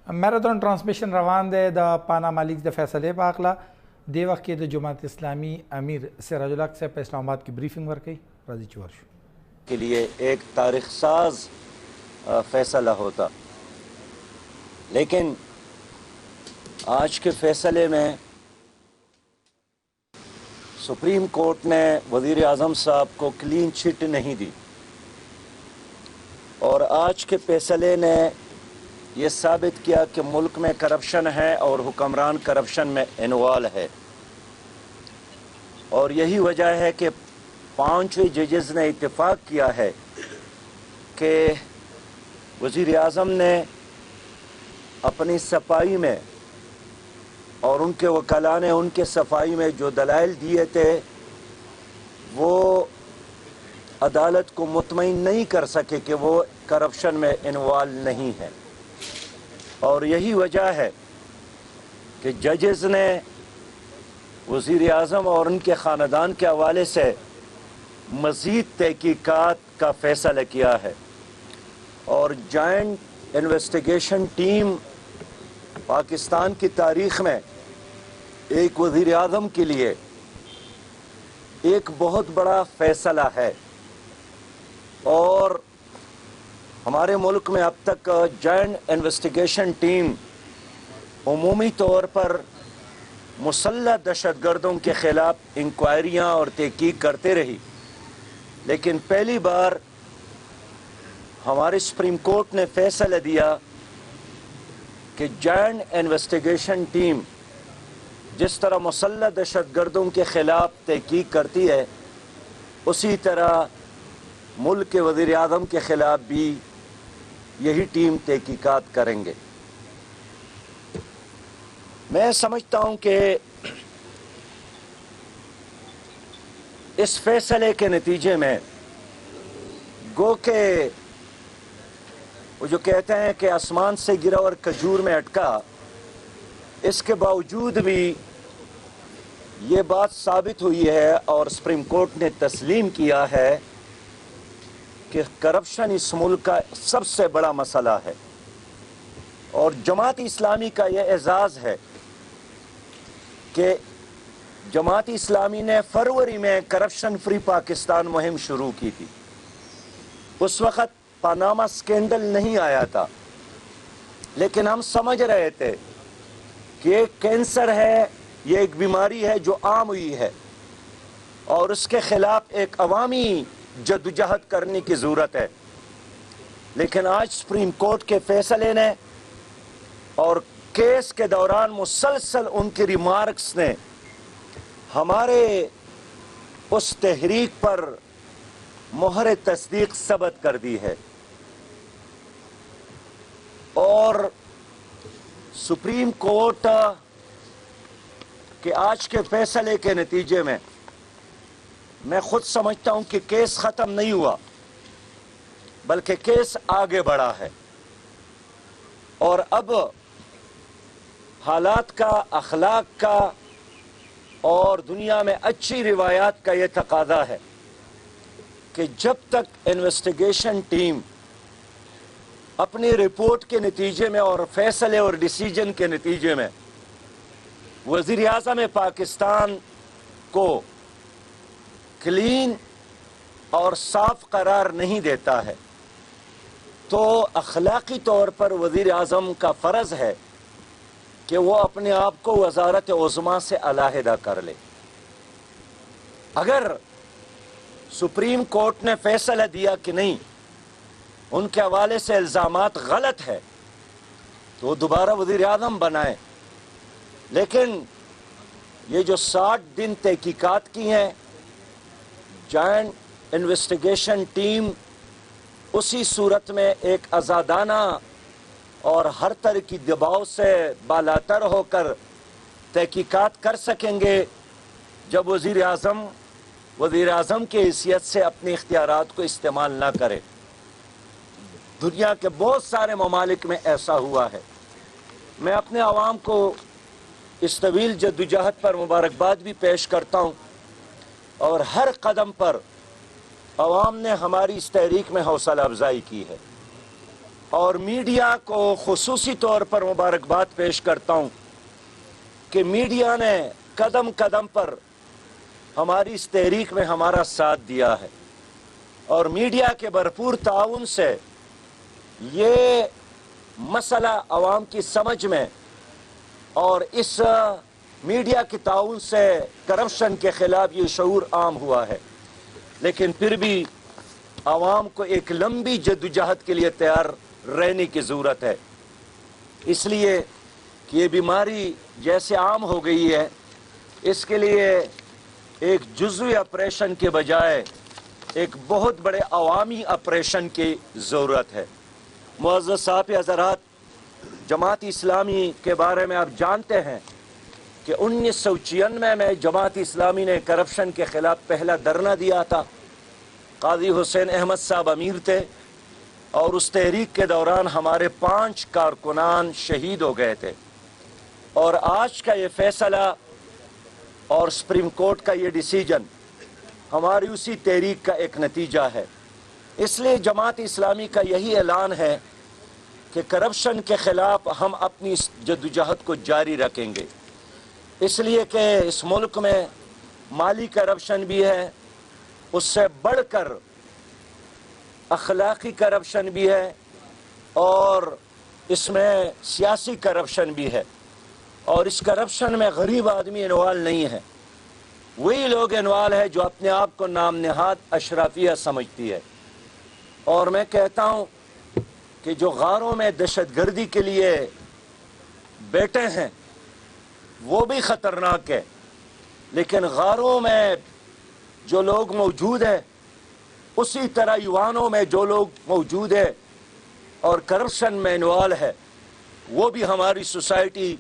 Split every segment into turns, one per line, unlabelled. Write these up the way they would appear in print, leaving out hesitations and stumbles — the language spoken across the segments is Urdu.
میراتھن ٹرانسمیشن روان دے دا پاناما لیگز د فیصلے پاکلا دے وقت کے د جماعت اسلامی امیر سراج الحق سے اسلام آباد کی بریفنگ ورکی راضی چورش
کے لیے ایک تاریخ ساز فیصلہ ہوتا، لیکن آج کے فیصلے میں سپریم کورٹ نے وزیر اعظم صاحب کو کلین چٹ نہیں دی، اور آج کے فیصلے نے یہ ثابت کیا کہ ملک میں کرپشن ہے اور حکمران کرپشن میں انوالو ہے، اور یہی وجہ ہے کہ 5 ججز نے اتفاق کیا ہے کہ وزیر اعظم نے اپنی صفائی میں اور ان کے وکلاء نے ان کے صفائی میں جو دلائل دیے تھے وہ عدالت کو مطمئن نہیں کر سکے کہ وہ کرپشن میں انوالو نہیں ہے، اور یہی وجہ ہے کہ ججز نے وزیر اعظم اور ان کے خاندان کے حوالے سے مزید تحقیقات کا فیصلہ کیا ہے، اور جوائنٹ انویسٹیگیشن ٹیم پاکستان کی تاریخ میں ایک وزیر اعظم کے لیے ایک بہت بڑا فیصلہ ہے، اور ہمارے ملک میں اب تک جوائنٹ انویسٹیگیشن ٹیم عمومی طور پر مسلح دہشت گردوں کے خلاف انکوائریاں اور تحقیق کرتے رہی، لیکن پہلی بار ہمارے سپریم کورٹ نے فیصلہ دیا کہ جوائنٹ انویسٹیگیشن ٹیم جس طرح مسلح دہشت گردوں کے خلاف تحقیق کرتی ہے اسی طرح ملک کے وزیر اعظم کے خلاف بھی یہی ٹیم تحقیقات کریں گے۔ میں سمجھتا ہوں کہ اس فیصلے کے نتیجے میں گو کہ وہ جو کہتے ہیں کہ آسمان سے گرا اور کھجور میں اٹکا، اس کے باوجود بھی یہ بات ثابت ہوئی ہے اور سپریم کورٹ نے تسلیم کیا ہے کہ کرپشن اس ملک کا سب سے بڑا مسئلہ ہے، اور جماعت اسلامی کا یہ اعزاز ہے کہ جماعت اسلامی نے فروری میں کرپشن فری پاکستان مہم شروع کی تھی۔ اس وقت پاناما سکینڈل نہیں آیا تھا، لیکن ہم سمجھ رہے تھے کہ ایک کینسر ہے، یہ ایک بیماری ہے جو عام ہوئی ہے، اور اس کے خلاف ایک عوامی جدوجہد کرنے کی ضرورت ہے، لیکن آج سپریم کورٹ کے فیصلے نے اور کیس کے دوران مسلسل ان کی ریمارکس نے ہمارے اس تحریک پر مہر تصدیق ثبت کر دی ہے، اور سپریم کورٹ کے آج کے فیصلے کے نتیجے میں میں خود سمجھتا ہوں کہ کیس ختم نہیں ہوا بلکہ کیس آگے بڑھا ہے، اور اب حالات کا، اخلاق کا اور دنیا میں اچھی روایات کا یہ تقاضا ہے کہ جب تک انویسٹیگیشن ٹیم اپنی رپورٹ کے نتیجے میں اور فیصلے اور ڈیسیجن کے نتیجے میں وزیر اعظم پاکستان کو کلین اور صاف قرار نہیں دیتا ہے، تو اخلاقی طور پر وزیر اعظم کا فرض ہے کہ وہ اپنے آپ کو وزارت عظمیٰ سے علیحدہ کر لے۔ اگر سپریم کورٹ نے فیصلہ دیا کہ نہیں، ان کے حوالے سے الزامات غلط ہے، تو وہ دوبارہ وزیر اعظم بنائیں، لیکن یہ جو 60 دن تحقیقات کی ہیں جوائنٹ انویسٹیگیشن ٹیم اسی صورت میں ایک آزادانہ اور ہر طرح کی دباؤ سے بالاتر ہو کر تحقیقات کر سکیں گے جب وزیر اعظم کی حیثیت سے اپنے اختیارات کو استعمال نہ کرے۔ دنیا کے بہت سارے ممالک میں ایسا ہوا ہے۔ میں اپنے عوام کو اس طویل جدوجہد پر مبارکباد بھی پیش کرتا ہوں، اور ہر قدم پر عوام نے ہماری اس تحریک میں حوصلہ افزائی کی ہے۔ اور میڈیا کو خصوصی طور پر مبارکباد پیش کرتا ہوں کہ میڈیا نے قدم قدم پر ہماری اس تحریک میں ہمارا ساتھ دیا ہے، اور میڈیا کے بھرپور تعاون سے یہ مسئلہ عوام کی سمجھ میں اور اس میڈیا کے تعاون سے کرپشن کے خلاف یہ شعور عام ہوا ہے، لیکن پھر بھی عوام کو ایک لمبی جدوجہد کے لیے تیار رہنے کی ضرورت ہے، اس لیے کہ یہ بیماری جیسے عام ہو گئی ہے، اس کے لیے ایک جزوی آپریشن کے بجائے ایک بہت بڑے عوامی آپریشن کی ضرورت ہے۔ معزز صاحب حضرات، جماعت اسلامی کے بارے میں آپ جانتے ہیں کہ 1996 میں جماعت اسلامی نے کرپشن کے خلاف پہلا دھرنا دیا تھا۔ قاضی حسین احمد صاحب امیر تھے، اور اس تحریک کے دوران ہمارے 5 کارکنان شہید ہو گئے تھے، اور آج کا یہ فیصلہ اور سپریم کورٹ کا یہ ڈیسیجن ہماری اسی تحریک کا ایک نتیجہ ہے۔ اس لیے جماعت اسلامی کا یہی اعلان ہے کہ کرپشن کے خلاف ہم اپنی اس جدوجہد کو جاری رکھیں گے، اس لیے کہ اس ملک میں مالی کرپشن بھی ہے، اس سے بڑھ کر اخلاقی کرپشن بھی ہے، اور اس میں سیاسی کرپشن بھی ہے، اور اس کرپشن میں غریب آدمی انوالو نہیں ہے، وہی لوگ انوالو ہے جو اپنے آپ کو نام نہاد اشرافیہ سمجھتی ہے۔ اور میں کہتا ہوں کہ جو غاروں میں دہشت گردی کے لیے بیٹھے ہیں وہ بھی خطرناک ہے، لیکن غاروں میں جو لوگ موجود ہیں اسی طرح یوانوں میں جو لوگ موجود ہیں اور کرپشن میں انوالو ہے، وہ بھی ہماری سوسائٹی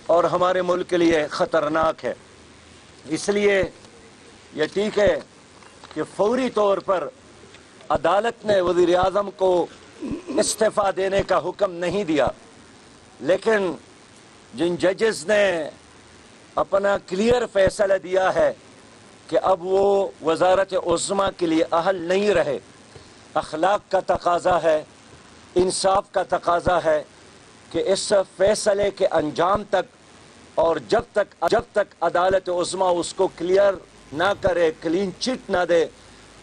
اور ہمارے ملک کے لیے خطرناک ہے۔ اس لیے یہ ٹھیک ہے کہ فوری طور پر عدالت نے وزیر اعظم کو استعفیٰ دینے کا حکم نہیں دیا، لیکن جن ججز نے اپنا کلیئر فیصلہ دیا ہے کہ اب وہ وزارت عظمیٰ کے لیے اہل نہیں رہے، اخلاق کا تقاضا ہے، انصاف کا تقاضا ہے کہ اس فیصلے کے انجام تک اور جب تک عدالت عظمیٰ اس کو کلیئر نہ کرے، کلین چٹ نہ دے،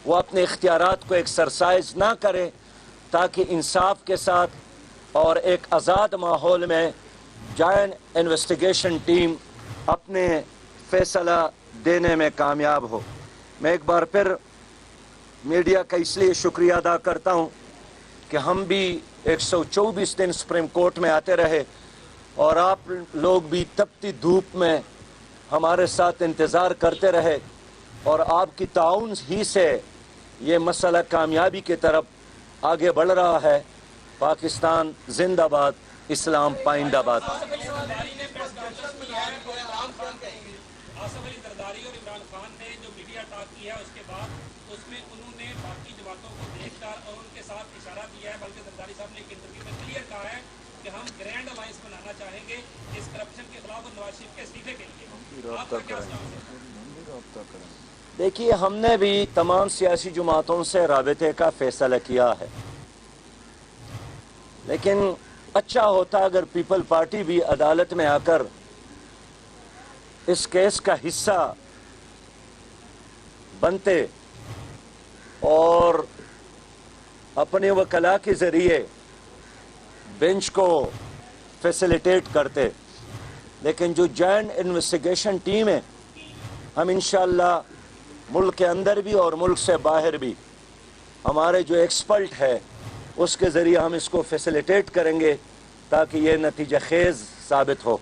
وہ اپنے اختیارات کو ایکسرسائز نہ کرے، تاکہ انصاف کے ساتھ اور ایک آزاد ماحول میں جوائنٹ انویسٹیگیشن ٹیم اپنے فیصلہ دینے میں کامیاب ہو۔ میں ایک بار پھر میڈیا کا اس لیے شکریہ ادا کرتا ہوں کہ ہم بھی 124 دن سپریم کورٹ میں آتے رہے، اور آپ لوگ بھی تپتی دھوپ میں ہمارے ساتھ انتظار کرتے رہے، اور آپ کی تعاون ہی سے یہ مسئلہ کامیابی کی طرف آگے بڑھ رہا ہے۔ پاکستان زندہ باد، اسلام پائندہ باد۔
آصف علی زرداری اور عمران خان نے جو میڈیا ٹاک کیا ہے اس کے بعد اس میں انہوں نے باقی جماعتوں کو دیکھ کر اور ان کے ساتھ اشارہ دیا ہے، بلکہ زرداری صاحب نے ایک انٹرویو میں کلیئر کہا ہے کہ ہم گرینڈ الائنس بنانا چاہیں گے اس کرپشن کے خلاف اور نواز شریف کے استعفے کے لیے۔ آپ کا کیا خیال ہے؟
دیکھیے، ہم نے بھی تمام سیاسی جماعتوں سے رابطے کا فیصلہ کیا ہے، لیکن اچھا ہوتا اگر پیپل پارٹی بھی عدالت میں آ کر اس کیس کا حصہ بنتے اور اپنے وکلاء کے ذریعے بینچ کو فیسیلیٹیٹ کرتے، لیکن جو جوائنٹ انویسٹیگیشن ٹیم ہے، ہم انشاءاللہ ملک کے اندر بھی اور ملک سے باہر بھی ہمارے جو ایکسپرٹ ہے اس کے ذریعے ہم اس کو فیسیلیٹیٹ کریں گے تاکہ یہ نتیجہ خیز ثابت ہو۔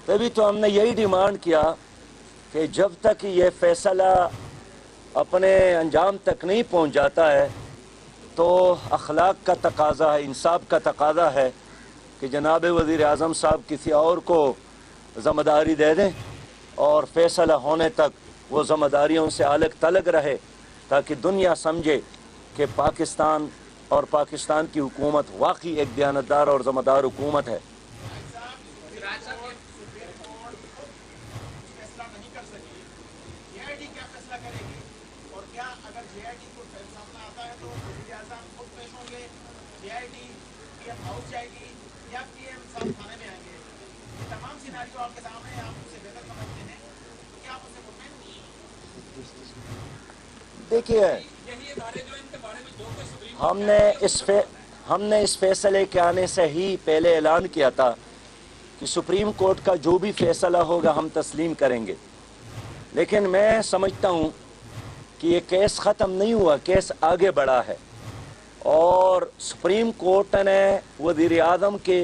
تبھی تو ہم نے یہی ڈیمانڈ کیا کہ جب تک یہ فیصلہ اپنے انجام تک نہیں پہنچ جاتا ہے تو اخلاق کا تقاضا ہے، انصاف کا تقاضا ہے کہ جناب وزیر اعظم صاحب کسی اور کو ذمہ داری دے دیں اور فیصلہ ہونے تک وہ ذمہ داریوں سے الگ تلگ رہے، تاکہ دنیا سمجھے کہ پاکستان اور پاکستان کی حکومت واقعی ایک دیانتدار اور ذمہ دار حکومت ہے۔
CID پی ایم ہاؤس جائے گی یا پی ایم صاحب تھانے میں آئیں گے؟ یہ تمام سیناریو آپ کے سامنے ہیں، آپ اسے بہتر سمجھتے ہیں، کیا آپ اسے مطمئن ہیں؟
دیکھیے
یہی ادارے جو ان کے بارے میں جو کچھ سپریم
ہم نے اس فیصلے کے آنے سے ہی پہلے اعلان کیا تھا کہ سپریم کورٹ کا جو بھی فیصلہ ہوگا ہم تسلیم کریں گے، لیکن میں سمجھتا ہوں کہ یہ کیس ختم نہیں ہوا، کیس آگے بڑھا ہے، اور سپریم کورٹ نے وزیر اعظم کے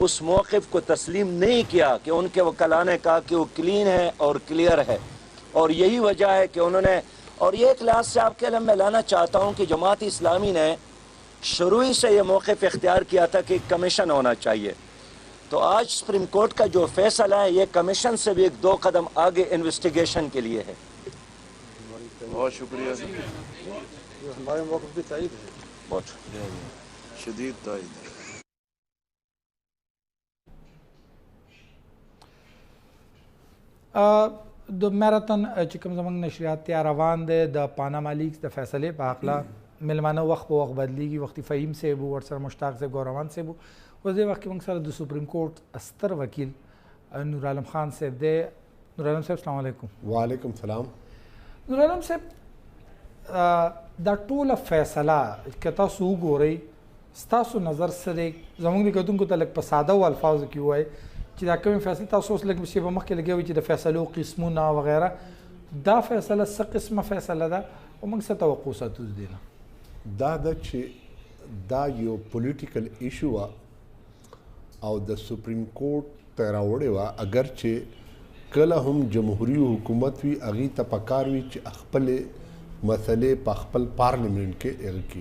اس موقف کو تسلیم نہیں کیا کہ ان کے وکلاء نے کہا کہ وہ کلین ہے اور کلیئر ہے، اور یہی وجہ ہے کہ انہوں نے، اور یہ ایک لحاظ سے آپ کے علم میں لانا چاہتا ہوں کہ جماعت اسلامی نے شروع ہی سے یہ موقف اختیار کیا تھا کہ ایک کمیشن ہونا چاہیے، تو آج سپریم کورٹ کا جو فیصلہ ہے یہ کمیشن سے بھی ایک 2 قدم آگے انویسٹیگیشن کے لیے ہے۔
بہت شکریہ،
ہمارے موقف بھی تائید ہے،
بہت
شدید تائید ہے۔
د میراتن چې کوم زموږ نشریات یا روان دی د پاناما لیکس د فیصلې په هکله مېلمانه وخت په وخت بدلیږي، وختي فهیم صاحب و، ورسره مشتاق صاحب او روان صاحب و، اوس دې وخت کې موږ سره د سپریم کورټ ستر وکیل نور عالم خان صاحب دی. نور عالم صاحب السلام علیکم.
وعلیکم السلام.
نور عالم صاحب دا ټوله فیصله که تاسو وګورئ ستاسو نظر څه دی؟ زموږ د کتونکو ته لږ په ساده الفاظو کې ووایئ چې دا کومې فیصلې تاسو اوس لږ شیبه مخکې لګیا وي چې د فیصلو قسمونه وغیره، دا فیصله څه قسمه فیصله ده او موږ څه توقع ساتو د دې نه؟
دا ده چې دا یو پولیټیکل ایشو وه او د سپریم کورټ ته راوړې وه، اگر چې کله هم جمهوري حکومت وي هغې ته پکار وي چې خپلې مسلې په خپل پارلیمنټ کې هغه کړي.